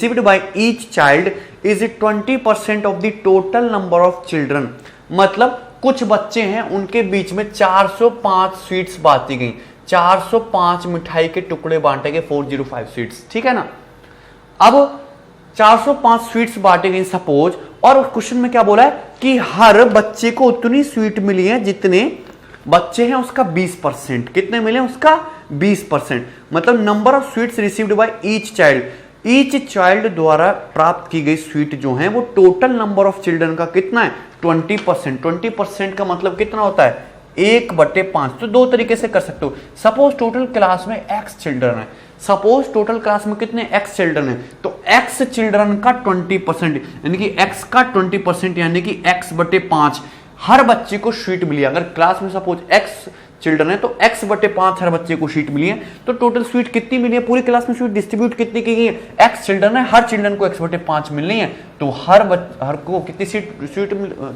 received by each child is 20% of the total number of children। मतलब कुछ बच्चे हैं उनके बीच में 405 स्वीट्स बांटी गई, 405 मिठाई के टुकड़े बांटे गए, 405 स्वीट्स, ठीक है ना। अब 405 स्वीट्स बांटे गई सपोज, और क्वेश्चन में क्या बोला है कि हर बच्चे को उतनी स्वीट मिली है जितने बच्चे हैं उसका 20%, कितने मिले उसका 20%। मतलब number of sweets received by each child, each child द्वारा प्राप्त की गई स्वीट जो है वो टोटल नंबर ऑफ चिल्ड्रन का कितना है 20%। 20% का मतलब कितना होता है 1/5। तो दो तरीके से कर सकते हो। सपोज टोटल क्लास में x चिल्ड्रन है, सपोज टोटल क्लास में कितने x चिल्ड्रन है, तो x चिल्ड्रन का 20% यानी कि x का 20% यानी कि x/5 हर बच्चे को स्वीट मिली। अगर क्लास में सपोज x चिल्ड्रन है तो x/5 हर बच्चे को स्वीट मिली है। तो टोटल स्वीट कितनी मिली है, पूरी क्लास में स्वीट डिस्ट्रीब्यूट कितनी की गई है, x चिल्ड्रन है, हर चिल्ड्रन को x/5 मिलनी है। तो हर को कितनी स्वीट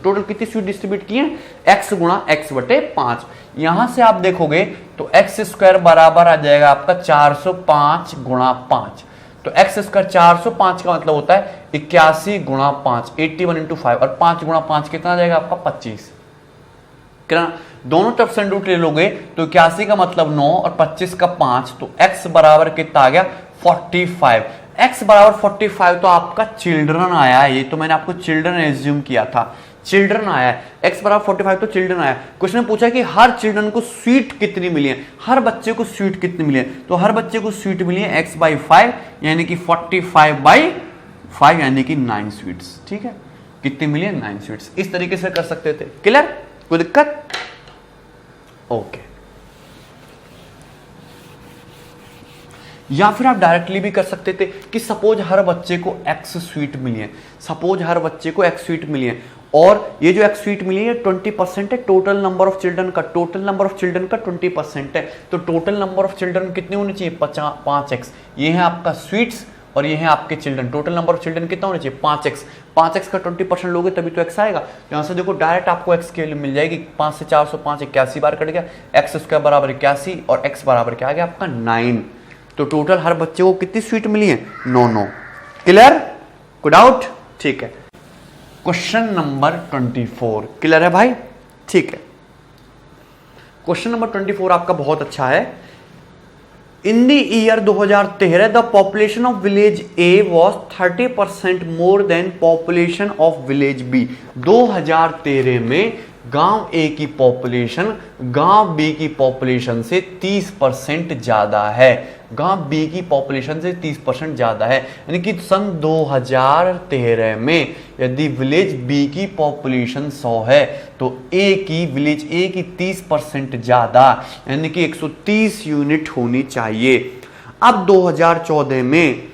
टोटल कितनी स्वीट डिस्ट्रीब्यूट की है, x गुणा x/5। यहां से आप देखोगे तो x² बराबर आ जाएगा आपका 405 गुणा 5। तो x² 405 का मतलब होता है 81 गुणा 5, 81 × 5, और 5 गुणा 5 कितना आ जाएगा आपका 25। दोनों तरफ से रूट ले लोगे तो 81 का मतलब 9 और 25 का 5, तो x बराबर कितना आ गया 45। x बराबर 45 तो आपका चिल्ड्रन आया है, ये तो मैंने आपको चिल्ड्रन एज्यूम किया था, चिल्ड्रन आया है। x बराबर 45 तो चिल्ड्रन आया। क्वेश्चन में पूछा कि हर चिल्ड्रन को स्वीट कितनी मिली है, हर बच्चे को स्वीट कितनी मिली है, तो हर बच्चे को स्वीट मिली है x/5 यानी कि 45/5 यानी कि 9 स्वीट्स, ठीक है। कितनी मिली है 9 स्वीट्स। इस तरीके से कर सकते थे। क्लियर, कोई दिक्कत? ओके। या फिर आप डायरेक्टली भी कर सकते थे कि सपोज हर बच्चे को x स्वीट मिली है, सपोज हर बच्चे को x स्वीट मिली है, और ये जो x स्वीट मिली है 20% है टोटल नंबर ऑफ चिल्ड्रन का, टोटल नंबर ऑफ चिल्ड्रन का 20% है। तो टोटल नंबर ऑफ चिल्ड्रन कितने होने चाहिए 5x। ये है आपका स्वीट्स और ये है आपके children. Total number of children कितना होना चाहिए 5x। 5x का 20% लोगे तभी तो x आएगा। यहां से देखो डायरेक्ट आपको x की वैल्यू मिल जाएगी। 5 से 405 81 बार कट गया, x² बराबर 81 और x बराबर क्या आ गया आपका 9। तो टोटल हर बच्चे को कितनी स्वीट मिली है 9। क्लियर, कोई डाउट? ठीक है। क्वेश्चन नंबर 24 क्लियर है भाई? ठीक है। क्वेश्चन नंबर 24 आपका बहुत अच्छा है। In the year 2013, the population of village A was 30% more than population of village B। 2013 में गांव A की पॉपुलेशन गांव B की पॉपुलेशन से 30% ज्यादा है, गांव B की पॉपुलेशन से 30% ज्यादा है। यानी कि सन 2013 में यदि विलेज B की पॉपुलेशन 100 है तो विलेज A की 30% ज्यादा यानी कि 130 यूनिट होनी चाहिए। अब 2014 में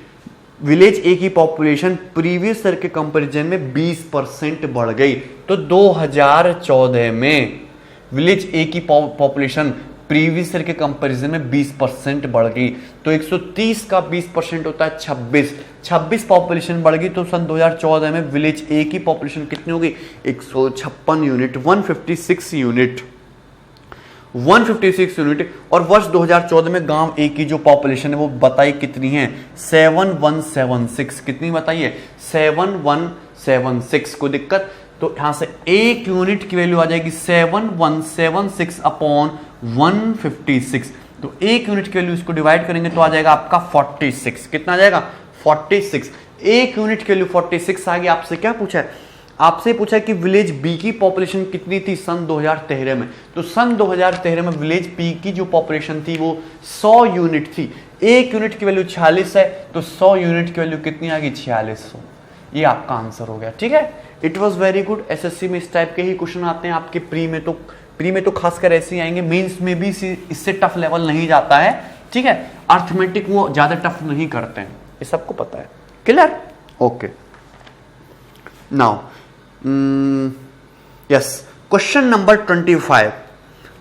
विलेज A की पॉपुलेशन प्रीवियस ईयर के कंपैरिजन में 20% बढ़ गई। तो 2014 में विलेज A की पॉपुलेशन प्रीवियस ईयर के कंपैरिजन में 20% बढ़ गई। तो 130 का 20% होता है 26 पॉपुलेशन बढ़ गई। तो सन 2014 में विलेज A की पॉपुलेशन कितनी होगी 156 यूनिट, 156 यूनिट, 156 यूनिट। और वर्ष 2014 में गांव A की जो पॉपुलेशन है वो बताई कितनी है 7176। कितनी बताइए 7176। कोई दिक्कत? तो यहां से एक यूनिट की वैल्यू आ जाएगी 7176 अपॉन 156। तो एक यूनिट की वैल्यू इसको डिवाइड करेंगे तो आ जाएगा आपका 46। कितना आ जाएगा 46। एक यूनिट की वैल्यू 46 आ गई। आपसे क्या पूछा है, आपसे पूछा है कि विलेज बी की पॉपुलेशन कितनी थी सन 2013 में। तो सन 2013 में विलेज बी की जो पॉपुलेशन थी वो 100 यूनिट थी। एक यूनिट की वैल्यू 46 है तो 100 यूनिट की वैल्यू कितनी आ गई 4600। ये आपका आंसर हो गया, ठीक है। It was very good. SSC में इस टाइप के ही क्वेश्चन आते हैं आपके प्री में तो खासकर ऐसे ही आएंगे, मेंस में भी इससे टफ लेवल नहीं जाता है, ठीक है। अर्थमेटिक वो ज्यादा टफ नहीं करते हैं, ये सबको पता है। Clear, okay. Now yes, question number 25।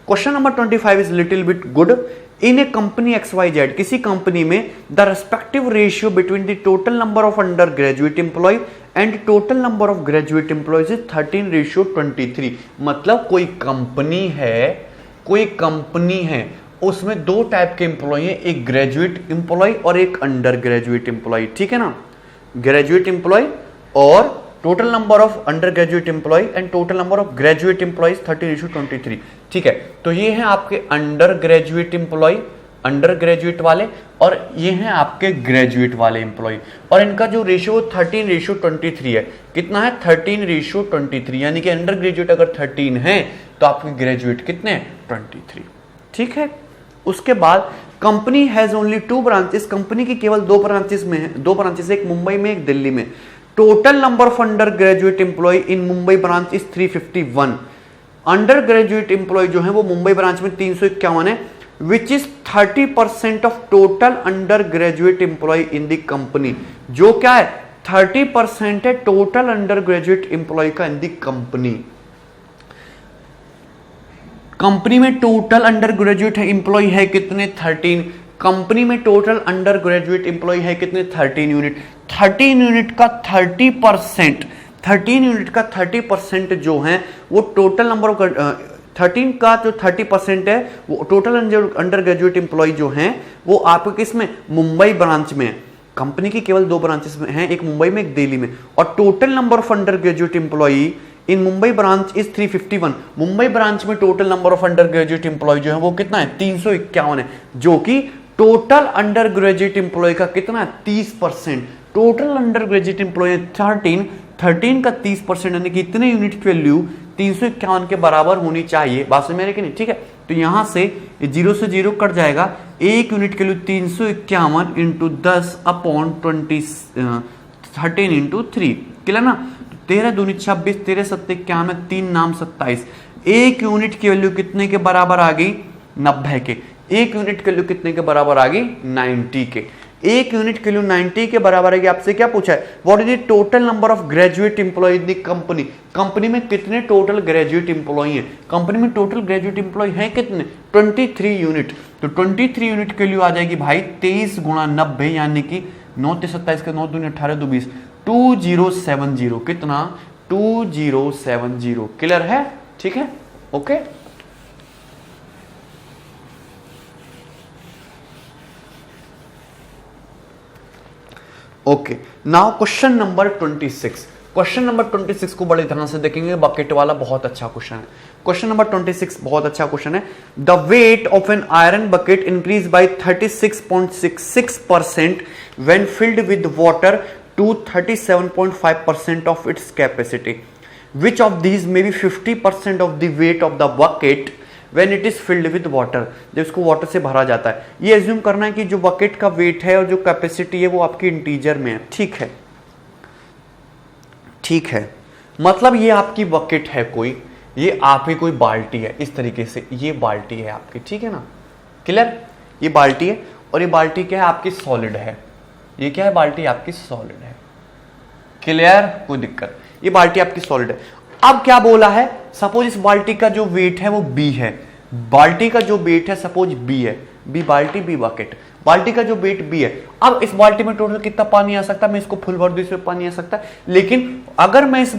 Question number 25 is little bit good. In a company XYZ, किसी कंपनी में the respective ratio between the total number of under graduate employee and total number of graduate employees is 13:23। मतलब कोई company है उसमें दो type के employ हैं, एक ग्रेजुएट एम्प्लॉय और एक अंडर ग्रेजुएट एम्प्लॉय, ठीक है ना। ग्रेजुएट एम्प्लॉय और total number of under graduate employee and total number of graduate employees 13:23। ठीक है, तो ये है आपके under graduate employee, undergraduate वाले, और ये हैं आपके ग्रेजुएट वाले एम्प्लॉय, और इनका जो रेशियो 13:23 है। कितना है? 13:23, यानी कि अंडर ग्रेजुएट अगर 13 है तो आपके ग्रेजुएट कितने हैं? 23। ठीक है, उसके बाद company has only 2 branches, company की केवल 2 ब्रांचेस में है, 2 ब्रांचेस, एक मुंबई में एक दिल्ली में। Total number of under graduate employ in Mumbai branch is 351। Under graduate employ जो है वो मुंबई ब्रांच में 351 है, which is 30% of total under graduate employ in the company. जो क्या है? 30% है टोटल अंडर ग्रेजुएट एम्प्लॉय का इन द कंपनी। कंपनी में टोटल अंडर ग्रेजुएट एम्प्लॉय है कितने? 13। कंपनी में टोटल अंडर ग्रेजुएट एम्प्लॉय है कितने? 13 यूनिट। 13 यूनिट का 30%, 13 यूनिट का 30% जो है वो टोटल नंबर ऑफ 13 का जो 30% है वो टोटल अंडर ग्रेजुएट एम्प्लॉय जो हैं वो आपके किसमें? मुंबई ब्रांच में है। कंपनी की केवल 2 ब्रांचेस में हैं, एक मुंबई में एक दिल्ली में, और total number of under graduate employ in Mumbai branch is 351। Mumbai branch में total number of under graduate employ जो है वो कितना है? 351 है, जो कि टोटल अंडर ग्रेजुएट एम्प्लॉय का कितना है? 30%। टोटल अंडर ग्रेजुएट एम्प्लॉय 13 का 30% यानी कि इतने यूनिट की वैल्यू 351 के बराबर होनी चाहिए। बात समझ में आ रही कि नहीं? ठीक है, तो यहां से 0 से 0 कट जाएगा, एक यूनिट के लिए 351 इंटू 10/20 13 इंटू 3। क्लियर ना? 13 दूनी 26, 13 सत्ते 91, 3 नाम 27। एक यूनिट की वैल्यू कितने के बराबर आ गई? 90 के। एक यूनिट की वैल्यू कितने के बराबर आ गई? 90 के। एक यूनिट की वैल्यू 90 के बराबर है। आपसे क्या पूछा है? What is the total number of graduate employ in the company. Company में कितने टोटल ग्रेजुएट एम्प्लॉय हैं? कंपनी में टोटल ग्रेजुएट एम्प्लॉय हैं कितने? 23 यूनिट। तो 23 यूनिट की वैल्यू आ जाएगी भाई 23 गुणा 90, यानी कि 9 27 के 9 दूनी 18 2 20, 2070। कितना? 2070। क्लियर है? ठीक है, okay. Okay, now question number 26। Question number 26 को बड़े ध्यान से देखेंगे, बकेट वाला बहुत अच्छा क्वेश्चन है। क्वेश्चन नंबर 26 बहुत अच्छा क्वेश्चन है। The weight of an iron bucket increase by 36.66% when filled with water to 37.5% of its capacity. Which of these may be 50% of the weight of the bucket when it is filled with water। जब इसको water से भरा जाता है, ये assume करना है कि जो बकेट का वेट है और जो कैपेसिटी है वो आपकी इंटीजर में है। ठीक है, ठीक है, मतलब ये आपकी बकेट है कोई, ये आपकी कोई बाल्टी है, इस तरीके से ये बाल्टी है आपकी। ठीक है ना? क्लियर? ये बाल्टी है और ये बाल्टी क्या है? आपकी सॉलिड है। ये क्या है? बाल्टी आपकी सॉलिड है। क्लियर? कोई दिक्कत? ये बाल्टी आपकी सॉलिड है। अब क्या बोला है? सपोज इस बाल्टी का जो वेट है वो B है। बाल्टी का जो वेट है सपोज B है, B बाल्टी B बकेट, बाल्टी का जो वेट B है। अब इस बाल्टी में टोटल कितना पानी आ सकता है? मैं इसको फुल भर दूं, इसमें पानी आ सकता है, लेकिन अगर मैं इस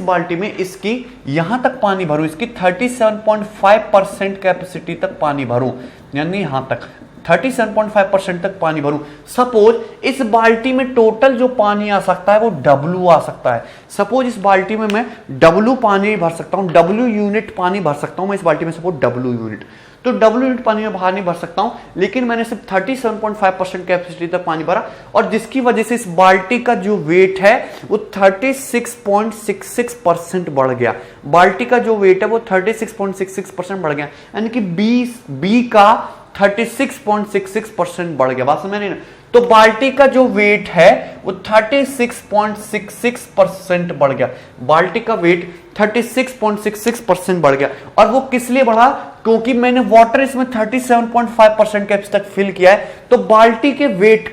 बाल्टी में इसकी यहां तक पानी भरूं, इसकी 37.5% कैपेसिटी तक पानी भरूं, यानी यहां तक 37.5% तक पानी भरूं, सपोज इस बाल्टी में टोटल जो पानी आ सकता है वो W आ सकता है। सपोज इस बाल्टी में मैं W पानी भर सकता हूं, W यूनिट पानी भर सकता हूं मैं इस बाल्टी में, सपोज W यूनिट। तो W यूनिट पानी में बाहर नहीं भर सकता हूं, लेकिन मैंने सिर्फ 37.5% कैपेसिटी तक पानी भरा, और जिसकी वजह से इस बाल्टी का जो वेट है वो 36.66% बढ़ गया। बाल्टी का जो वेट है वो 36.66% बढ़ गया, यानी कि B का 36.66% बढ़ गया। बात समझ नहीं ना? तो बाल्टी का जो वेट है वो 36.66% बढ़ गया। बाल्टी का वेट 36.66% बढ़ गया, और वो किस लिए बढ़ा? क्योंकि मैंने वाटर इसमें 37.5% कैपेसिटी तक फिल किया है। तो बाल्टी के वेट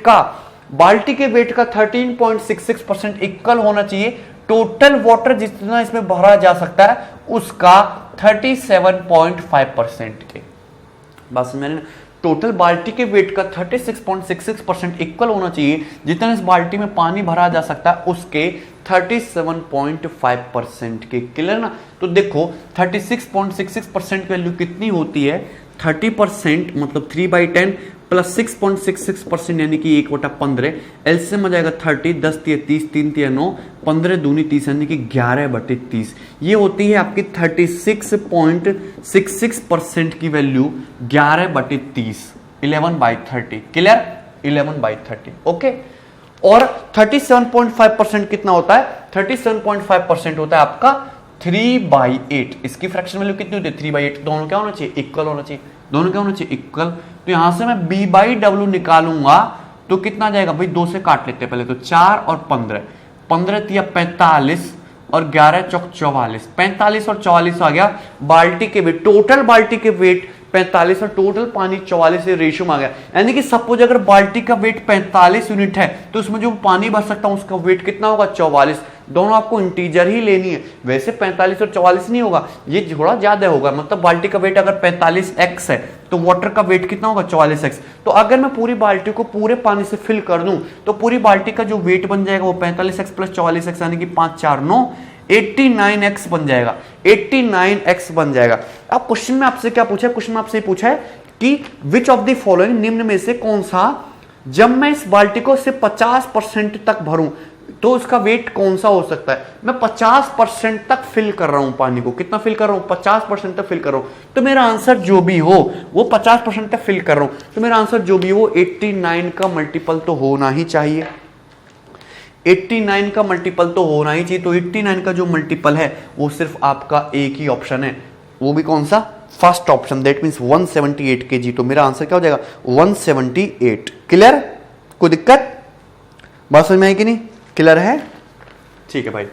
का 13.66% इक्वल होना चाहिए टोटल वाटर जितना इसमें भरा जा सकता है उसका 37.5% के। बात समझ में? टोटल बाल्टी के वेट का 36.66% इक्वल होना चाहिए जितना इस बाल्टी में पानी भरा जा सकता है उसके 37.5% के। क्लियर ना? तो देखो 36.66% की वैल्यू कितनी होती है? 30% मतलब 3/10 प्लस 6.66% यानी कि 1/15। एलसीएम आ जाएगा 30, 10 तिया 30, 3 तिया 9, 15 दूनी 30 यानी कि 11/30। ये होती है आपकी 36.66% की वैल्यू 11/30, 11/30। क्लियर? 11/30। ओके। और 37.5% कितना होता है? 37.5% होता है आपका 3/8। इसकी फ्रैक्शन वैल्यू कितनी होती है? 3/8। दोनों क्या होना चाहिए? इक्वल होना चाहिए। दोनों क्या होना चाहिए? इक्वल। तो यहां से मैं b/w निकालूंगा तो कितना आ जाएगा भाई? 2 से काट लेते हैं पहले तो। 4 और 15, 15 तिया 45 और 11 चौक 44, 45 और 44 आ गया बाल्टी के वेट। टोटल बाल्टी के वेट 45 और टोटल पानी 44 से रेशियो में आ गया। यानी कि सपोज अगर बाल्टी का वेट 45 यूनिट है तो उसमें जो पानी भर सकता हूं उसका वेट कितना होगा? 44। दोनों आपको इंटीजर ही लेनी है। वैसे 45 और 44 नहीं होगा, ये थोड़ा ज्यादा होगा। मतलब बाल्टी का वेट अगर 45x है तो वाटर का वेट कितना होगा? 44x। तो अगर मैं पूरी बाल्टी को पूरे पानी से फिल कर दूं तो पूरी बाल्टी का जो वेट बन जाएगा वो 45x प्लस 44x यानी कि 5 4 9 89x बन जाएगा। 89x बन जाएगा। अब क्वेश्चन में आपसे क्या पूछा है? क्वेश्चन में आपसे पूछा है कि विच ऑफ द फॉलोइंग, निम्न में से कौन सा, जब मैं इस बाल्टी को सिर्फ 50% तक भरूं तो उसका वेट कौन सा हो सकता है? मैं 50% तक फिल कर रहा हूं पानी को। कितना फिल कर रहा हूं? 50% तक फिल कर रहा हूं। तो मेरा आंसर जो भी हो वो 50% तक फिल कर रहा हूं, तो मेरा आंसर जो भी हो 89 का मल्टीपल तो होना ही चाहिए। 89 का मल्टीपल तो होना ही चाहिए। तो 89 का जो मल्टीपल है वो सिर्फ आपका एक ही ऑप्शन है, वो भी कौन सा? First option, that means 178 kg। तो मेरा आंसर क्या हो जाएगा? 178। क्लियर? कोई दिक्कत? बात समझ में आई कि नहीं? क्लियर है? ठीक है भाई।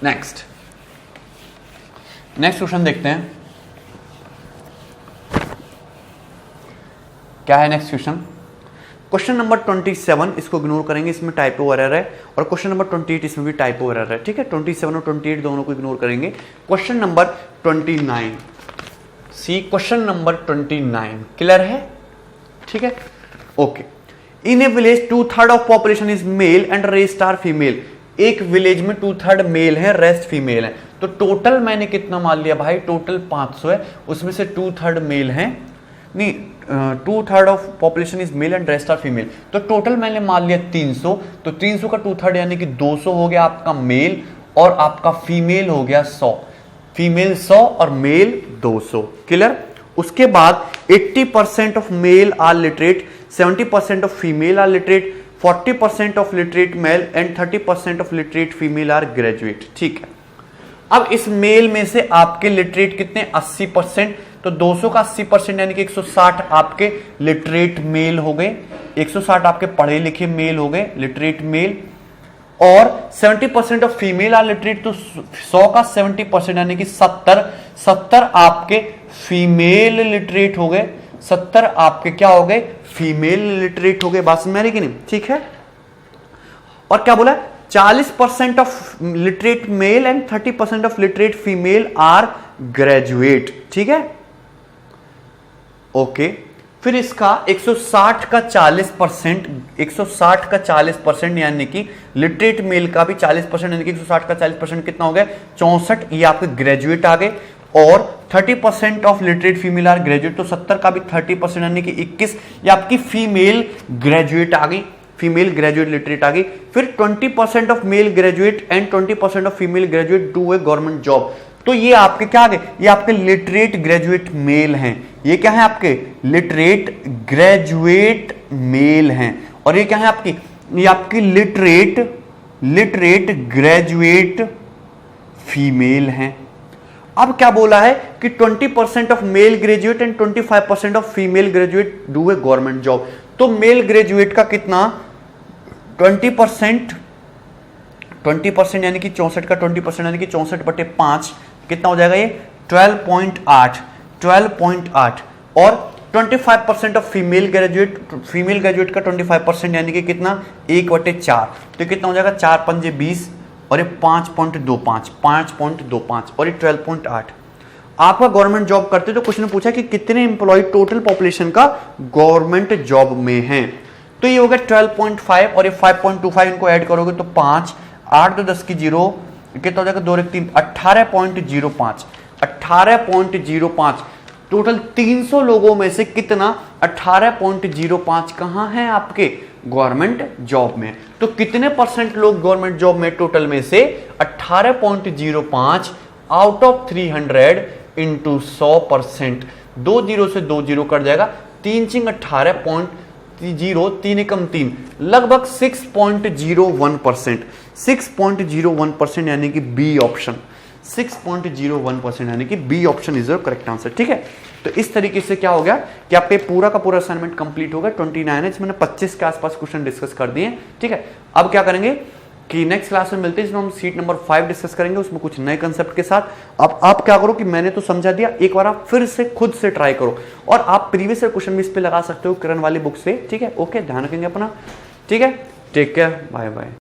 नेक्स्ट क्वेश्चन देखते हैं क्या है। नेक्स्ट क्वेश्चन नंबर 27, इसको इग्नोर करेंगे, इसमें टाइपो एरर है। और क्वेश्चन नंबर 28, इसमें भी टाइपो एरर है। ठीक है, 27 और 28 दोनों को इग्नोर करेंगे। Question number 29, see question number 29। Clear है? ठीक है, okay. In a village 2/3 of population is male and rest are female. एक विलेज में 2/3 मेल है, रेस्ट फीमेल है। तो टोटल मैंने कितना मान लिया भाई? टोटल 500 है, उसमें से 2/3 मेल है, नहीं 2/3 of population is male and rest are female. तो टोटल मैंने मान लिया 300। तो 300 का 2/3 यानी कि 200 हो गया आपका मेल, और आपका फीमेल हो गया 100। फीमेल 100 और मेल 200। क्लियर? उसके बाद 80% of male are literate, 70% of female are literate, 40% of literate male and 30% of literate female are graduate. ठीक है, अब इस मेल में से आपके लिटरेट कितने? 80%। तो 200 का 80% यानी कि 160 आपके लिटरेट मेल हो गए, 160 आपके पढ़े लिखे मेल हो गए, लिटरेट मेल। और 70% ऑफ फीमेल आर लिटरेट, तो 100 का 70% यानी कि 70 आपके फीमेल लिटरेट हो गए, 70 आपके क्या हो गए? फीमेल लिटरेट हो गए। बात समझ में आ रही कि नहीं? ठीक है। और क्या बोला? 40% of literate male and 30% of literate female are graduate. ठीक है, ओके। फिर इसका 160 का 40%, 160 का 40% यानी कि लिटरेट मेल का भी 40% यानी कि 160 का 40% कितना हो गया? 64। ये आपके ग्रेजुएट आ गए। और 30% of literate female are graduate, तो 70 का भी 30% यानी कि 21, ये आपकी फीमेल ग्रेजुएट आ गई, फीमेल ग्रेजुएट लिटरेट आ गई। फिर 20% of male graduate and 20% of female graduate do a government job. तो ये आपके क्या आ गए? ये आपके लिटरेट ग्रेजुएट मेल हैं। ये क्या है? आपके लिटरेट ग्रेजुएट मेल हैं। और ये क्या है आपकी? ये आपकी लिटरेट ग्रेजुएट फीमेल हैं। अब क्या बोला है कि 20% of male graduate and 25% of female graduate do a government job. तो मेल ग्रेजुएट का कितना? 20% यानी कि 64 का 20% यानी कि 64/5 कितना हो जाएगा? ये 12.8। और 25% ऑफ फीमेल ग्रेजुएट का 25% यानी कि कितना? 1/4। तो कितना हो जाएगा? 4 पंजे 20 और ये 5.25 और ये 12.8। आपका गवर्नमेंट जॉब करते तो क्वेश्चन ने पूछा कि कितने एम्प्लॉय टोटल पॉपुलेशन का गवर्नमेंट जॉब में हैं। तो ये हो गया 12.5 और ये 5.25, इनको ऐड करोगे तो 5, 8 तो 10 की 0, कितना हो जाएगा? 2 3 18.05। टोटल 300 लोगों में से कितना 18.05 कहां है आपके गवर्नमेंट जॉब में। तो कितने परसेंट लोग गवर्नमेंट जॉब में टोटल में से 18.05 आउट ऑफ 300 इंटू 100%। 2 जीरो से 2 जीरो कट जाएगा, 3 चिंग 18.0, 3 एकम 3, लगभग 6.01%। 6.01% यानी कि बी ऑप्शन, 6.01% यानी कि B option is the correct answer. ठीक है, तो इस तरीके से क्या हो गया कि आपके पूरा का पूरा असाइनमेंट कंप्लीट हो गया। 29 मैंने 25 के आसपास क्वेश्चन डिस्कस कर दिए। ठीक है, अब क्या करेंगे कि नेक्स्ट क्लास में मिलते हैं जिसमें हम सीट नंबर 5 डिस्कस करेंगे, उसमें कुछ नए कंसेप्ट के साथ। अब आप क्या करो कि मैंने तो समझा दिया, एक बार आप फिर से खुद से ट्राई करो और आप प्रीवियस क्वेश्चन भी इस पे लगा सकते हो किरण वाली बुक से। ठीक है, ओके, ध्यान रखेंगे अपना। ठीक है, टेक केयर, बाय बाय।